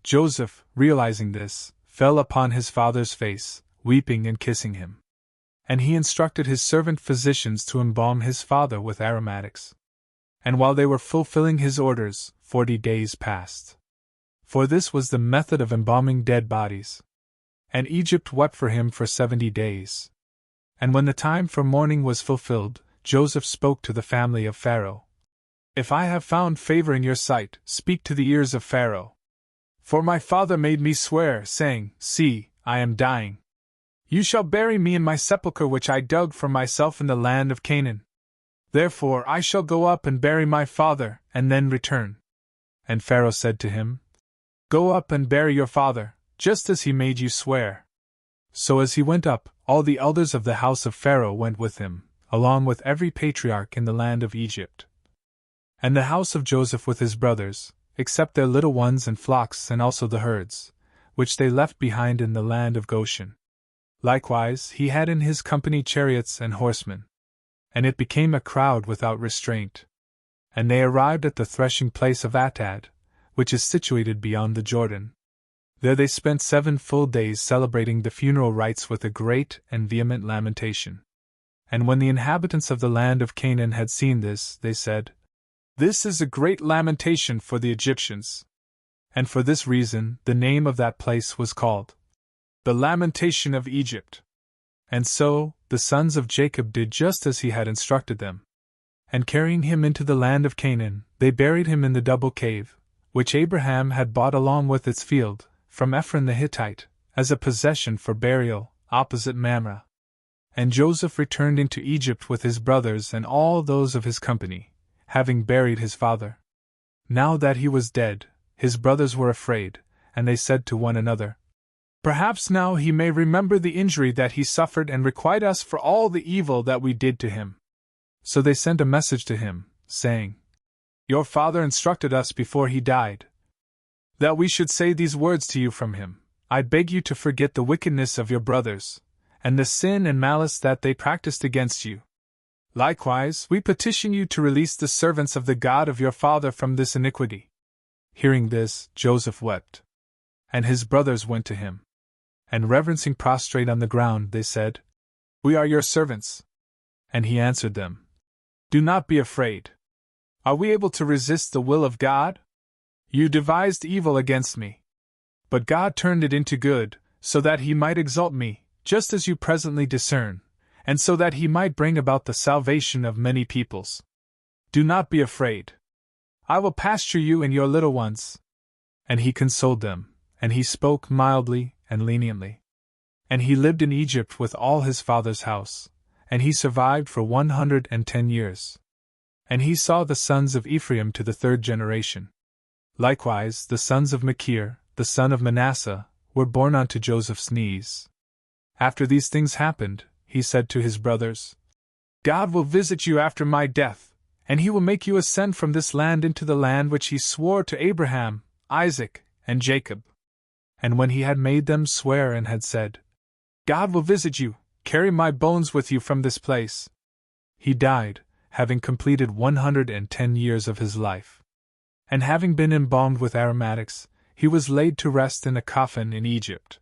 Joseph, realizing this, fell upon his father's face, weeping and kissing him. And he instructed his servant physicians to embalm his father with aromatics. And while they were fulfilling his orders, 40 days passed. For this was the method of embalming dead bodies. And Egypt wept for him for 70 days. And when the time for mourning was fulfilled, Joseph spoke to the family of Pharaoh. If I have found favor in your sight, speak to the ears of Pharaoh. For my father made me swear, saying, See, I am dying. You shall bury me in my sepulchre which I dug for myself in the land of Canaan. Therefore I shall go up and bury my father, and then return. And Pharaoh said to him, Go up and bury your father, just as he made you swear. So as he went up, all the elders of the house of Pharaoh went with him, along with every patriarch in the land of Egypt. And the house of Joseph with his brothers, except their little ones and flocks and also the herds, which they left behind in the land of Goshen. Likewise he had in his company chariots and horsemen. And it became a crowd without restraint. And they arrived at the threshing place of Atad, which is situated beyond the Jordan. There they spent 7 full days celebrating the funeral rites with a great and vehement lamentation. And when the inhabitants of the land of Canaan had seen this, they said, This is a great lamentation for the Egyptians. And for this reason the name of that place was called the Lamentation of Egypt. And so the sons of Jacob did just as he had instructed them. And carrying him into the land of Canaan, they buried him in the double cave, which Abraham had bought along with its field, from Ephron the Hittite, as a possession for burial, opposite Mamre. And Joseph returned into Egypt with his brothers and all those of his company, having buried his father. Now that he was dead, his brothers were afraid, and they said to one another, Perhaps now he may remember the injury that he suffered and requite us for all the evil that we did to him. So they sent a message to him, saying, Your father instructed us before he died, that we should say these words to you from him. I beg you to forget the wickedness of your brothers, and the sin and malice that they practiced against you. Likewise, we petition you to release the servants of the God of your father from this iniquity. Hearing this, Joseph wept. And his brothers went to him. And reverencing prostrate on the ground, they said, We are your servants. And he answered them, Do not be afraid. Are we able to resist the will of God? You devised evil against me. But God turned it into good, so that he might exalt me, just as you presently discern, and so that he might bring about the salvation of many peoples. Do not be afraid. I will pasture you and your little ones. And he consoled them, and he spoke mildly and leniently. And he lived in Egypt with all his father's house, and he survived for 110 years. And he saw the sons of Ephraim to the 3rd generation. Likewise the sons of Machir, the son of Manasseh, were born unto Joseph's knees. After these things happened, he said to his brothers, God will visit you after my death, and he will make you ascend from this land into the land which he swore to Abraham, Isaac, and Jacob. And when he had made them swear and had said, God will visit you, carry my bones with you from this place, he died, having completed 110 years of his life. And having been embalmed with aromatics, he was laid to rest in a coffin in Egypt.